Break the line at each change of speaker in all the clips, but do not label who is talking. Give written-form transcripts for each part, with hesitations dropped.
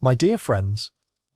My dear friends,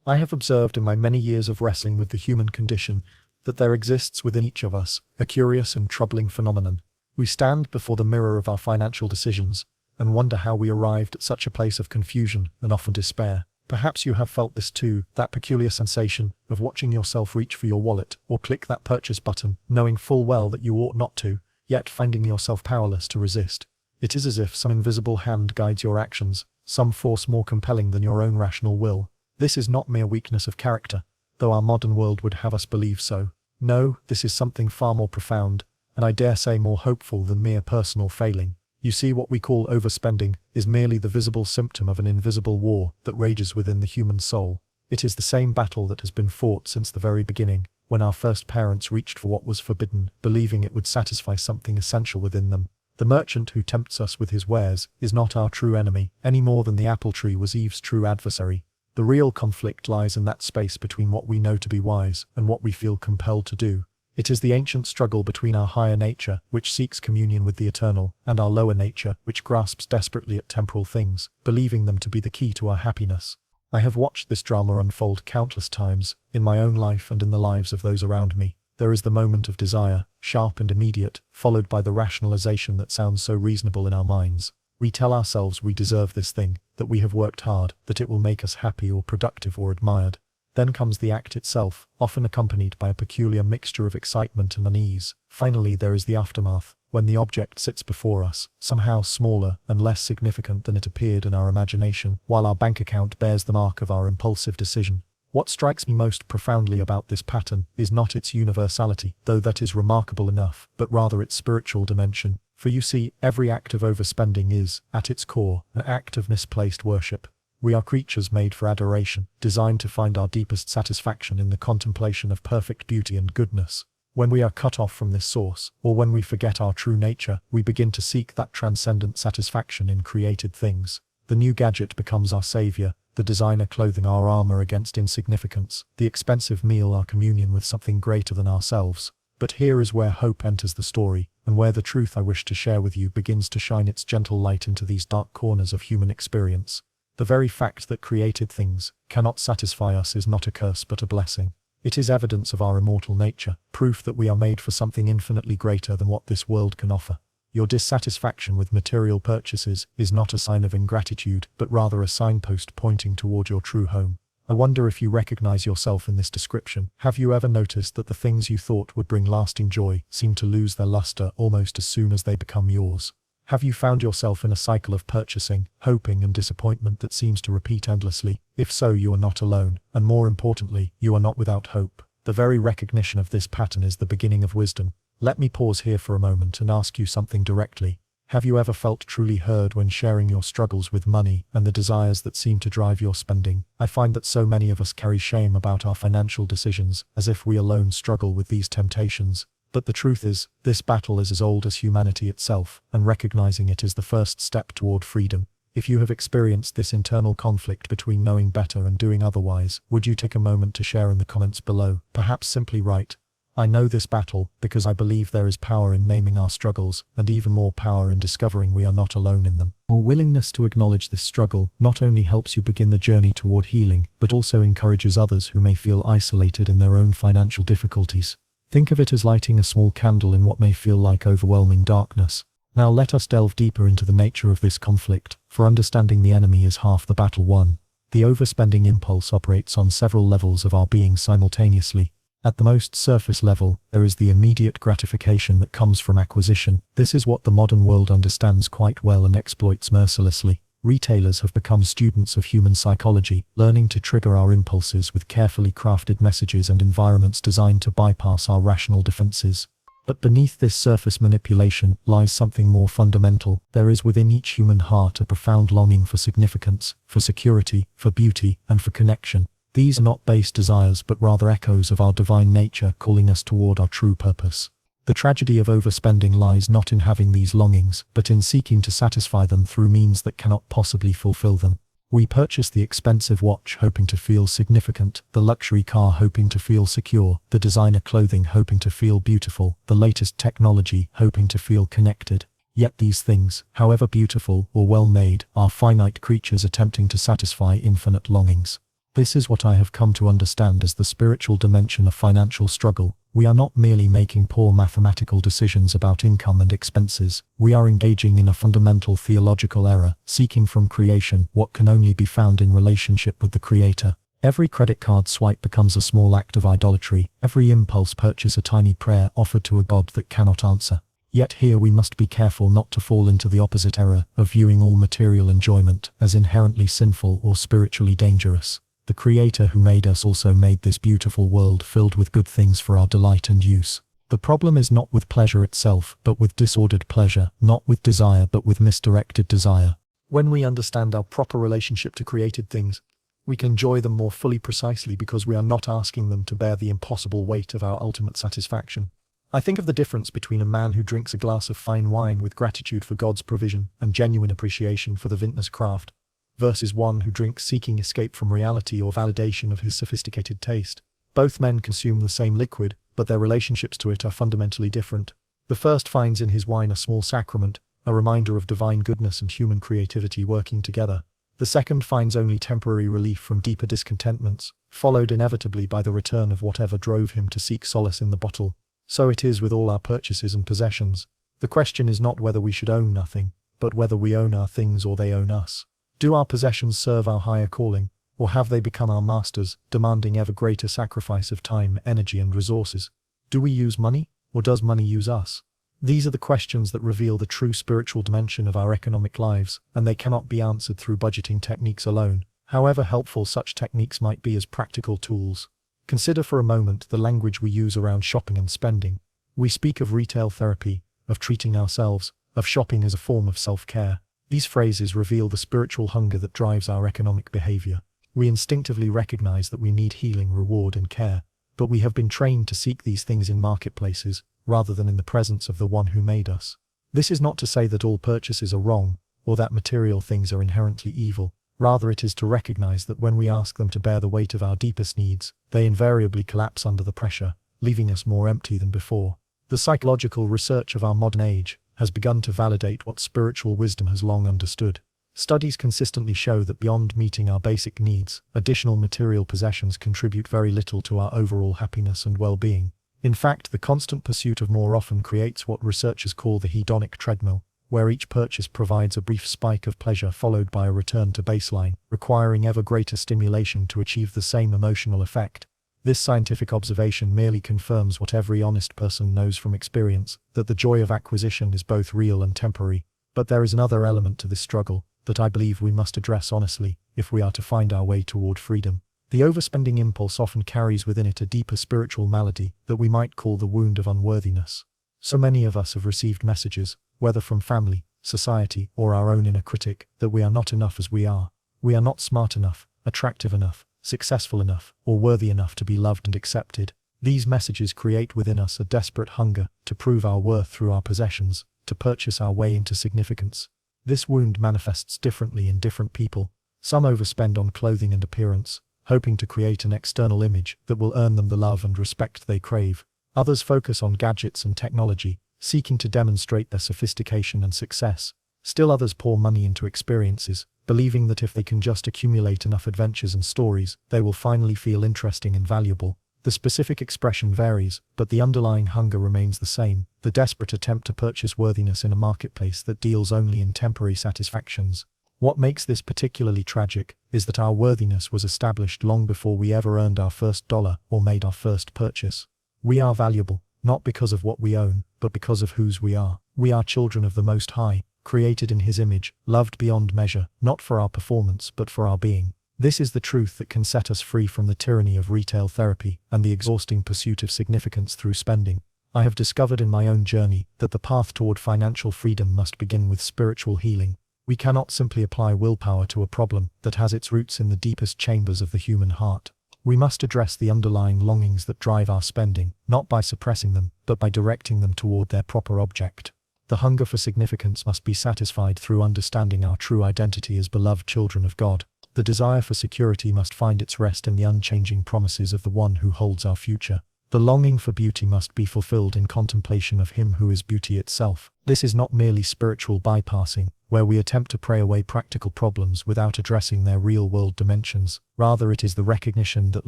I have observed in my many years of wrestling with the human condition that there exists within each of us a curious and troubling phenomenon. We stand before the mirror of our financial decisions and wonder how we arrived at such a place of confusion and often despair. Perhaps you have felt this too, that peculiar sensation of watching yourself reach for your wallet or click that purchase button, knowing full well that you ought not to, yet finding yourself powerless to resist. It is as if some invisible hand guides your actions, some force more compelling than your own rational will. This is not mere weakness of character, though our modern world would have us believe so. No, this is something far more profound, and I dare say more hopeful than mere personal failing. You see, what we call overspending is merely the visible symptom of an invisible war that rages within the human soul. It is the same battle that has been fought since the very beginning, when our first parents reached for what was forbidden, believing it would satisfy something essential within them. The merchant who tempts us with his wares is not our true enemy, any more than the apple tree was Eve's true adversary. The real conflict lies in that space between what we know to be wise and what we feel compelled to do. It is the ancient struggle between our higher nature, which seeks communion with the eternal, and our lower nature, which grasps desperately at temporal things, believing them to be the key to our happiness. I have watched this drama unfold countless times, in my own life and in the lives of those around me. There is the moment of desire, sharp and immediate, followed by the rationalization that sounds so reasonable in our minds. We tell ourselves we deserve this thing, that we have worked hard, that it will make us happy or productive or admired. Then comes the act itself, often accompanied by a peculiar mixture of excitement and unease. Finally, there is the aftermath, when the object sits before us, somehow smaller and less significant than it appeared in our imagination, while our bank account bears the mark of our impulsive decision. What strikes me most profoundly about this pattern is not its universality, though that is remarkable enough, but rather its spiritual dimension. For you see, every act of overspending is, at its core, an act of misplaced worship. We are creatures made for adoration, designed to find our deepest satisfaction in the contemplation of perfect beauty and goodness. When we are cut off from this source, or when we forget our true nature, we begin to seek that transcendent satisfaction in created things. The new gadget becomes our savior, the designer clothing our armor against insignificance, the expensive meal our communion with something greater than ourselves. But here is where hope enters the story, and where the truth I wish to share with you begins to shine its gentle light into these dark corners of human experience. The very fact that created things cannot satisfy us is not a curse but a blessing. It is evidence of our immortal nature, proof that we are made for something infinitely greater than what this world can offer. Your dissatisfaction with material purchases is not a sign of ingratitude, but rather a signpost pointing toward your true home. I wonder if you recognize yourself in this description. Have you ever noticed that the things you thought would bring lasting joy seem to lose their luster almost as soon as they become yours? Have you found yourself in a cycle of purchasing, hoping and disappointment that seems to repeat endlessly? If so, you are not alone, and more importantly, you are not without hope. The very recognition of this pattern is the beginning of wisdom. Let me pause here for a moment and ask you something directly. Have you ever felt truly heard when sharing your struggles with money and the desires that seem to drive your spending? I find that so many of us carry shame about our financial decisions, as if we alone struggle with these temptations. But the truth is, this battle is as old as humanity itself, and recognizing it is the first step toward freedom. If you have experienced this internal conflict between knowing better and doing otherwise, would you take a moment to share in the comments below? Perhaps simply write, "I know this battle, because I believe there is power in naming our struggles, and even more power in discovering we are not alone in them." Your willingness to acknowledge this struggle not only helps you begin the journey toward healing, but also encourages others who may feel isolated in their own financial difficulties. Think of it as lighting a small candle in what may feel like overwhelming darkness. Now let us delve deeper into the nature of this conflict, for understanding the enemy is half the battle won. The overspending impulse operates on several levels of our being simultaneously. At the most surface level, there is the immediate gratification that comes from acquisition. This is what the modern world understands quite well and exploits mercilessly. Retailers have become students of human psychology, learning to trigger our impulses with carefully crafted messages and environments designed to bypass our rational defenses. But beneath this surface manipulation lies something more fundamental. There is within each human heart a profound longing for significance, for security, for beauty, and for connection. These are not base desires but rather echoes of our divine nature calling us toward our true purpose. The tragedy of overspending lies not in having these longings, but in seeking to satisfy them through means that cannot possibly fulfill them. We purchase the expensive watch hoping to feel significant, the luxury car hoping to feel secure, the designer clothing hoping to feel beautiful, the latest technology hoping to feel connected. Yet these things, however beautiful or well-made, are finite creatures attempting to satisfy infinite longings. This is what I have come to understand as the spiritual dimension of financial struggle. We are not merely making poor mathematical decisions about income and expenses. We are engaging in a fundamental theological error, seeking from creation what can only be found in relationship with the Creator. Every credit card swipe becomes a small act of idolatry. Every impulse purchase a tiny prayer offered to a God that cannot answer. Yet here we must be careful not to fall into the opposite error of viewing all material enjoyment as inherently sinful or spiritually dangerous. The Creator who made us also made this beautiful world filled with good things for our delight and use. The problem is not with pleasure itself, but with disordered pleasure, not with desire, but with misdirected desire. When we understand our proper relationship to created things, we can enjoy them more fully precisely because we are not asking them to bear the impossible weight of our ultimate satisfaction. I think of the difference between a man who drinks a glass of fine wine with gratitude for God's provision and genuine appreciation for the vintner's craft, versus one who drinks seeking escape from reality or validation of his sophisticated taste. Both men consume the same liquid, but their relationships to it are fundamentally different. The first finds in his wine a small sacrament, a reminder of divine goodness and human creativity working together. The second finds only temporary relief from deeper discontentments, followed inevitably by the return of whatever drove him to seek solace in the bottle. So it is with all our purchases and possessions. The question is not whether we should own nothing, but whether we own our things or they own us. Do our possessions serve our higher calling, or have they become our masters, demanding ever greater sacrifice of time, energy, and resources? Do we use money, or does money use us? These are the questions that reveal the true spiritual dimension of our economic lives, and they cannot be answered through budgeting techniques alone, however helpful such techniques might be as practical tools. Consider for a moment the language we use around shopping and spending. We speak of retail therapy, of treating ourselves, of shopping as a form of self-care. These phrases reveal the spiritual hunger that drives our economic behavior. We instinctively recognize that we need healing, reward, and care, but we have been trained to seek these things in marketplaces, rather than in the presence of the one who made us. This is not to say that all purchases are wrong, or that material things are inherently evil. Rather, it is to recognize that when we ask them to bear the weight of our deepest needs, they invariably collapse under the pressure, leaving us more empty than before. The psychological research of our modern age has begun to validate what spiritual wisdom has long understood. Studies consistently show that beyond meeting our basic needs, additional material possessions contribute very little to our overall happiness and well-being. In fact, the constant pursuit of more often creates what researchers call the hedonic treadmill, where each purchase provides a brief spike of pleasure followed by a return to baseline, requiring ever greater stimulation to achieve the same emotional effect. This scientific observation merely confirms what every honest person knows from experience, that the joy of acquisition is both real and temporary. But there is another element to this struggle that I believe we must address honestly if we are to find our way toward freedom. The overspending impulse often carries within it a deeper spiritual malady that we might call the wound of unworthiness. So many of us have received messages, whether from family, society, or our own inner critic, that we are not enough as we are. We are not smart enough, attractive enough, successful enough, or worthy enough to be loved and accepted. These messages create within us a desperate hunger to prove our worth through our possessions, to purchase our way into significance. This wound manifests differently in different people. Some overspend on clothing and appearance, hoping to create an external image that will earn them the love and respect they crave. Others focus on gadgets and technology, seeking to demonstrate their sophistication and success. Still others pour money into experiences, believing that if they can just accumulate enough adventures and stories, they will finally feel interesting and valuable. The specific expression varies, but the underlying hunger remains the same, the desperate attempt to purchase worthiness in a marketplace that deals only in temporary satisfactions. What makes this particularly tragic is that our worthiness was established long before we ever earned our first dollar or made our first purchase. We are valuable, not because of what we own, but because of whose we are. We are children of the Most High, created in His image, loved beyond measure, not for our performance but for our being. This is the truth that can set us free from the tyranny of retail therapy and the exhausting pursuit of significance through spending. I have discovered in my own journey that the path toward financial freedom must begin with spiritual healing. We cannot simply apply willpower to a problem that has its roots in the deepest chambers of the human heart. We must address the underlying longings that drive our spending, not by suppressing them, but by directing them toward their proper object. The hunger for significance must be satisfied through understanding our true identity as beloved children of God. The desire for security must find its rest in the unchanging promises of the one who holds our future. The longing for beauty must be fulfilled in contemplation of Him who is beauty itself. This is not merely spiritual bypassing, where we attempt to pray away practical problems without addressing their real-world dimensions. Rather, it is the recognition that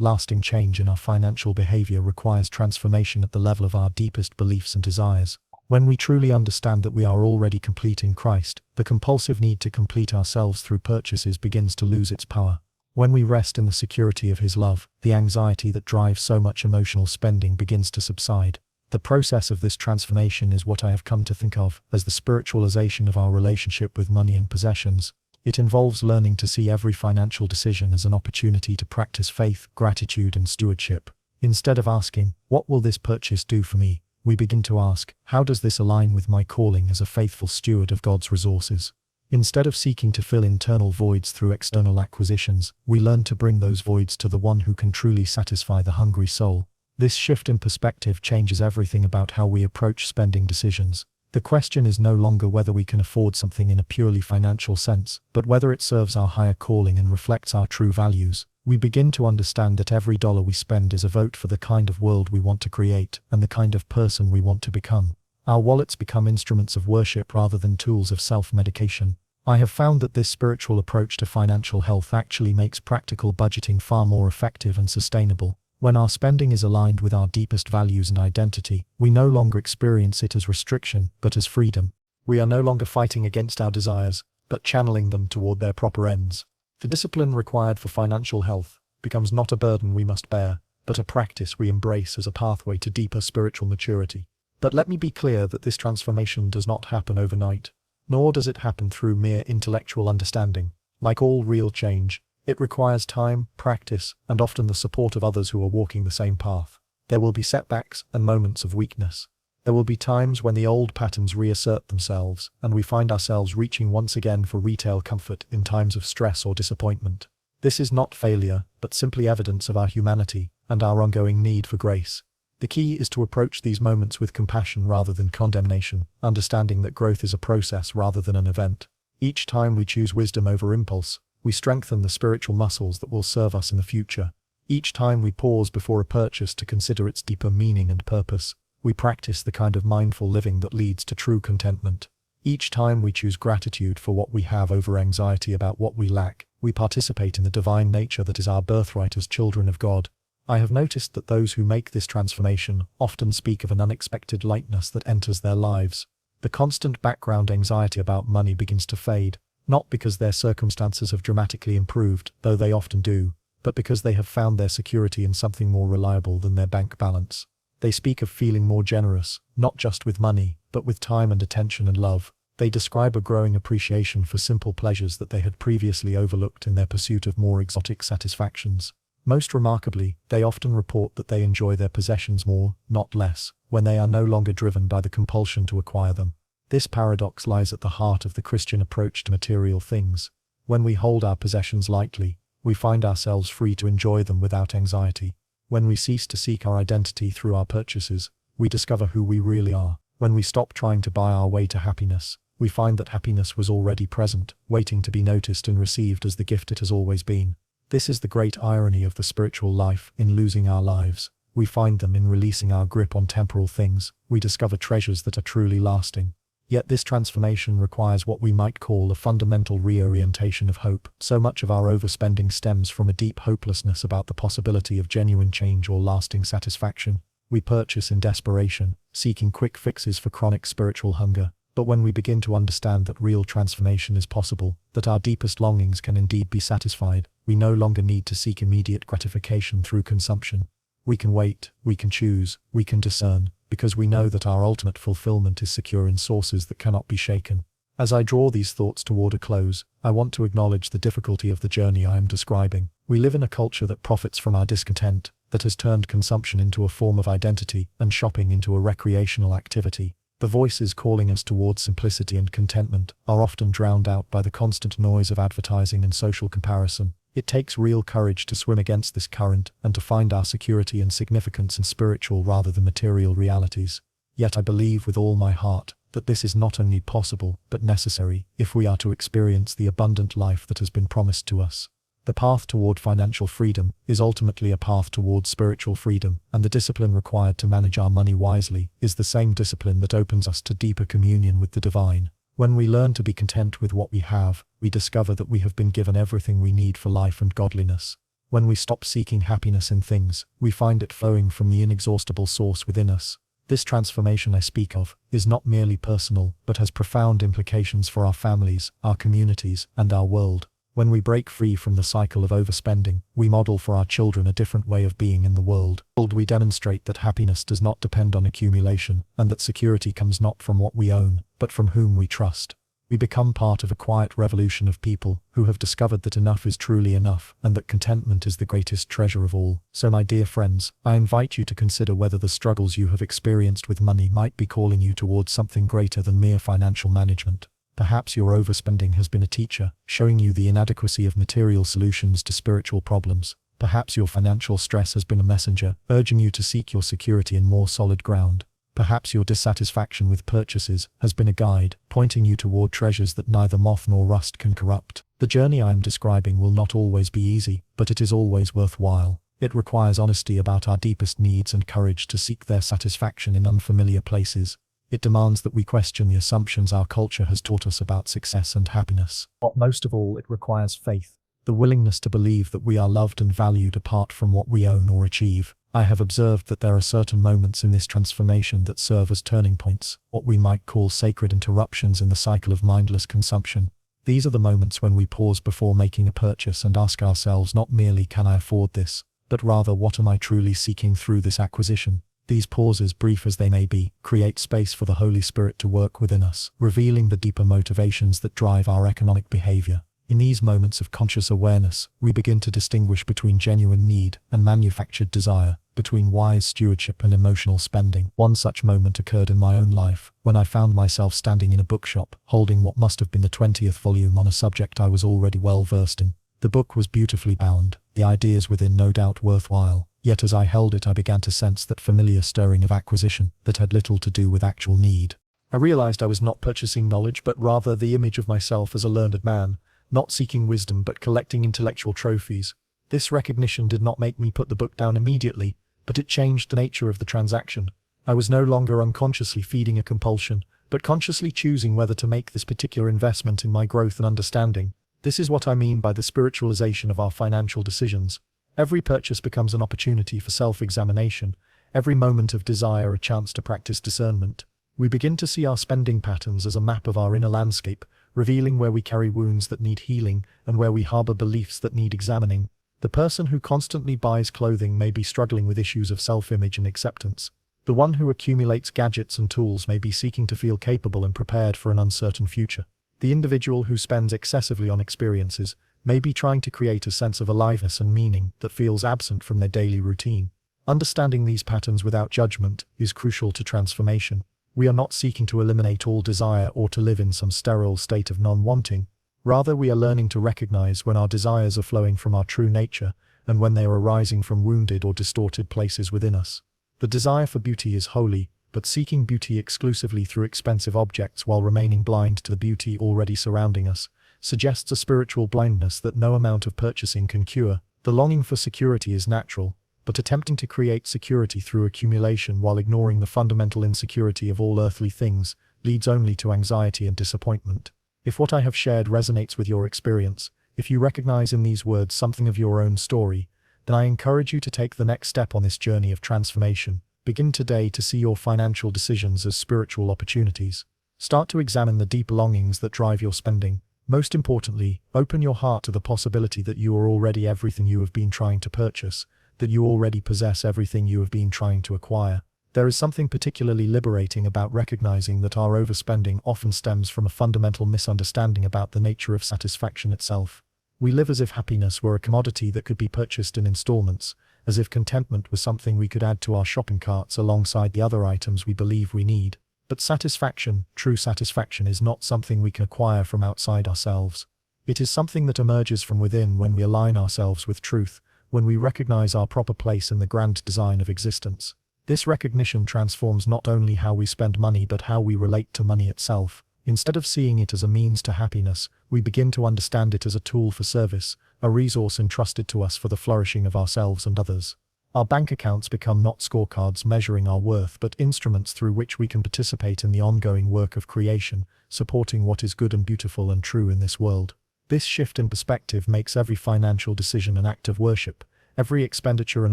lasting change in our financial behavior requires transformation at the level of our deepest beliefs and desires. When we truly understand that we are already complete in Christ, the compulsive need to complete ourselves through purchases begins to lose its power. When we rest in the security of His love, the anxiety that drives so much emotional spending begins to subside. The process of this transformation is what I have come to think of as the spiritualization of our relationship with money and possessions. It involves learning to see every financial decision as an opportunity to practice faith, gratitude, and stewardship. Instead of asking, "What will this purchase do for me?" we begin to ask, "How does this align with my calling as a faithful steward of God's resources?" Instead of seeking to fill internal voids through external acquisitions, we learn to bring those voids to the one who can truly satisfy the hungry soul. This shift in perspective changes everything about how we approach spending decisions. The question is no longer whether we can afford something in a purely financial sense, but whether it serves our higher calling and reflects our true values. We begin to understand that every dollar we spend is a vote for the kind of world we want to create and the kind of person we want to become. Our wallets become instruments of worship rather than tools of self-medication. I have found that this spiritual approach to financial health actually makes practical budgeting far more effective and sustainable. When our spending is aligned with our deepest values and identity, we no longer experience it as restriction, but as freedom. We are no longer fighting against our desires, but channeling them toward their proper ends. The discipline required for financial health becomes not a burden we must bear, but a practice we embrace as a pathway to deeper spiritual maturity. But let me be clear that this transformation does not happen overnight, nor does it happen through mere intellectual understanding. Like all real change, it requires time, practice, and often the support of others who are walking the same path. There will be setbacks and moments of weakness. There will be times when the old patterns reassert themselves, and we find ourselves reaching once again for retail comfort in times of stress or disappointment. This is not failure, but simply evidence of our humanity and our ongoing need for grace. The key is to approach these moments with compassion rather than condemnation, understanding that growth is a process rather than an event. Each time we choose wisdom over impulse, we strengthen the spiritual muscles that will serve us in the future. Each time we pause before a purchase to consider its deeper meaning and purpose, we practice the kind of mindful living that leads to true contentment. Each time we choose gratitude for what we have over anxiety about what we lack, we participate in the divine nature that is our birthright as children of God. I have noticed that those who make this transformation often speak of an unexpected lightness that enters their lives. The constant background anxiety about money begins to fade, not because their circumstances have dramatically improved, though they often do, but because they have found their security in something more reliable than their bank balance. They speak of feeling more generous, not just with money, but with time and attention and love. They describe a growing appreciation for simple pleasures that they had previously overlooked in their pursuit of more exotic satisfactions. Most remarkably, they often report that they enjoy their possessions more, not less, when they are no longer driven by the compulsion to acquire them. This paradox lies at the heart of the Christian approach to material things. When we hold our possessions lightly, we find ourselves free to enjoy them without anxiety. When we cease to seek our identity through our purchases, we discover who we really are. When we stop trying to buy our way to happiness, we find that happiness was already present, waiting to be noticed and received as the gift it has always been. This is the great irony of the spiritual life. In losing our lives, we find them. In releasing our grip on temporal things, we discover treasures that are truly lasting. Yet this transformation requires what we might call a fundamental reorientation of hope. So much of our overspending stems from a deep hopelessness about the possibility of genuine change or lasting satisfaction. We purchase in desperation, seeking quick fixes for chronic spiritual hunger. But when we begin to understand that real transformation is possible, that our deepest longings can indeed be satisfied, we no longer need to seek immediate gratification through consumption. We can wait, we can choose, we can discern, because we know that our ultimate fulfillment is secure in sources that cannot be shaken. As I draw these thoughts toward a close, I want to acknowledge the difficulty of the journey I am describing. We live in a culture that profits from our discontent, that has turned consumption into a form of identity and shopping into a recreational activity. The voices calling us towards simplicity and contentment are often drowned out by the constant noise of advertising and social comparison. It takes real courage to swim against this current and to find our security and significance in spiritual rather than material realities. Yet I believe with all my heart that this is not only possible but necessary if we are to experience the abundant life that has been promised to us. The path toward financial freedom is ultimately a path toward spiritual freedom, and the discipline required to manage our money wisely is the same discipline that opens us to deeper communion with the divine. When we learn to be content with what we have, we discover that we have been given everything we need for life and godliness. When we stop seeking happiness in things, we find it flowing from the inexhaustible source within us. This transformation I speak of is not merely personal, but has profound implications for our families, our communities, and our world. When we break free from the cycle of overspending, we model for our children a different way of being in the world. We demonstrate that happiness does not depend on accumulation, and that security comes not from what we own, but from whom we trust. We become part of a quiet revolution of people who have discovered that enough is truly enough, and that contentment is the greatest treasure of all. So my dear friends, I invite you to consider whether the struggles you have experienced with money might be calling you towards something greater than mere financial management. Perhaps your overspending has been a teacher, showing you the inadequacy of material solutions to spiritual problems. Perhaps your financial stress has been a messenger, urging you to seek your security in more solid ground. Perhaps your dissatisfaction with purchases has been a guide, pointing you toward treasures that neither moth nor rust can corrupt. The journey I am describing will not always be easy, but it is always worthwhile. It requires honesty about our deepest needs and courage to seek their satisfaction in unfamiliar places. It demands that we question the assumptions our culture has taught us about success and happiness. But most of all, it requires faith, the willingness to believe that we are loved and valued apart from what we own or achieve. I have observed that there are certain moments in this transformation that serve as turning points, what we might call sacred interruptions in the cycle of mindless consumption. These are the moments when we pause before making a purchase and ask ourselves not merely can I afford this, but rather what am I truly seeking through this acquisition. These pauses, brief as they may be, create space for the Holy Spirit to work within us, revealing the deeper motivations that drive our economic behavior. In these moments of conscious awareness, we begin to distinguish between genuine need and manufactured desire, between wise stewardship and emotional spending. One such moment occurred in my own life, when I found myself standing in a bookshop, holding what must have been the 20th volume on a subject I was already well versed in. The book was beautifully bound, the ideas within no doubt worthwhile. Yet as I held it I began to sense that familiar stirring of acquisition that had little to do with actual need. I realized I was not purchasing knowledge but rather the image of myself as a learned man, not seeking wisdom but collecting intellectual trophies. This recognition did not make me put the book down immediately, but it changed the nature of the transaction. I was no longer unconsciously feeding a compulsion, but consciously choosing whether to make this particular investment in my growth and understanding. This is what I mean by the spiritualization of our financial decisions. Every purchase becomes an opportunity for self-examination, every moment of desire a chance to practice discernment. We begin to see our spending patterns as a map of our inner landscape, revealing where we carry wounds that need healing and where we harbor beliefs that need examining. The person who constantly buys clothing may be struggling with issues of self-image and acceptance. The one who accumulates gadgets and tools may be seeking to feel capable and prepared for an uncertain future. The individual who spends excessively on experiences may be trying to create a sense of aliveness and meaning that feels absent from their daily routine. Understanding these patterns without judgment is crucial to transformation. We are not seeking to eliminate all desire or to live in some sterile state of non-wanting. Rather, we are learning to recognize when our desires are flowing from our true nature and when they are arising from wounded or distorted places within us. The desire for beauty is holy, but seeking beauty exclusively through expensive objects while remaining blind to the beauty already surrounding us suggests a spiritual blindness that no amount of purchasing can cure. The longing for security is natural, but attempting to create security through accumulation while ignoring the fundamental insecurity of all earthly things leads only to anxiety and disappointment. If what I have shared resonates with your experience, if you recognize in these words something of your own story, then I encourage you to take the next step on this journey of transformation. Begin today to see your financial decisions as spiritual opportunities. Start to examine the deep longings that drive your spending. Most importantly, open your heart to the possibility that you are already everything you have been trying to purchase, that you already possess everything you have been trying to acquire. There is something particularly liberating about recognizing that our overspending often stems from a fundamental misunderstanding about the nature of satisfaction itself. We live as if happiness were a commodity that could be purchased in installments, as if contentment was something we could add to our shopping carts alongside the other items we believe we need. But satisfaction, true satisfaction, is not something we can acquire from outside ourselves. It is something that emerges from within when we align ourselves with truth, when we recognize our proper place in the grand design of existence. This recognition transforms not only how we spend money but how we relate to money itself. Instead of seeing it as a means to happiness, we begin to understand it as a tool for service, a resource entrusted to us for the flourishing of ourselves and others. Our bank accounts become not scorecards measuring our worth, but instruments through which we can participate in the ongoing work of creation, supporting what is good and beautiful and true in this world. This shift in perspective makes every financial decision an act of worship, every expenditure an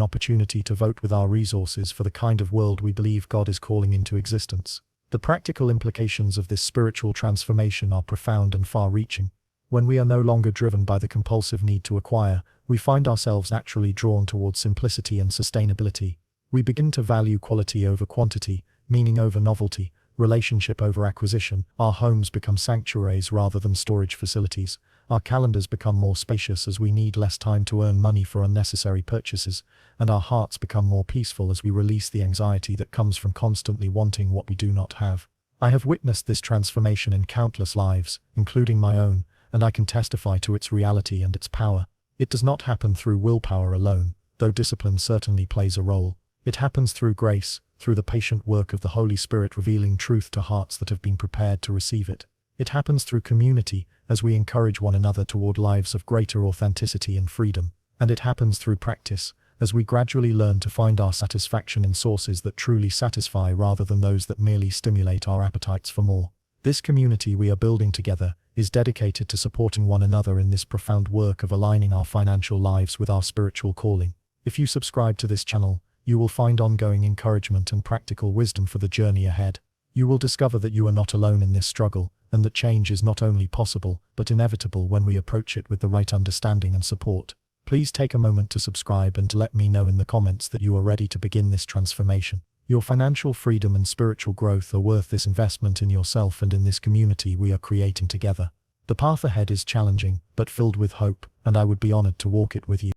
opportunity to vote with our resources for the kind of world we believe God is calling into existence. The practical implications of this spiritual transformation are profound and far-reaching. When we are no longer driven by the compulsive need to acquire, we find ourselves naturally drawn towards simplicity and sustainability. We begin to value quality over quantity, meaning over novelty, relationship over acquisition. Our homes become sanctuaries rather than storage facilities. Our calendars become more spacious as we need less time to earn money for unnecessary purchases, and our hearts become more peaceful as we release the anxiety that comes from constantly wanting what we do not have. I have witnessed this transformation in countless lives, including my own, and I can testify to its reality and its power. It does not happen through willpower alone, though discipline certainly plays a role. It happens through grace, through the patient work of the Holy Spirit revealing truth to hearts that have been prepared to receive it. It happens through community, as we encourage one another toward lives of greater authenticity and freedom. And it happens through practice, as we gradually learn to find our satisfaction in sources that truly satisfy rather than those that merely stimulate our appetites for more. This community we are building together is dedicated to supporting one another in this profound work of aligning our financial lives with our spiritual calling. If you subscribe to this channel, you will find ongoing encouragement and practical wisdom for the journey ahead. You will discover that you are not alone in this struggle, and that change is not only possible, but inevitable when we approach it with the right understanding and support. Please take a moment to subscribe and to let me know in the comments that you are ready to begin this transformation. Your financial freedom and spiritual growth are worth this investment in yourself and in this community we are creating together. The path ahead is challenging, but filled with hope, and I would be honored to walk it with you.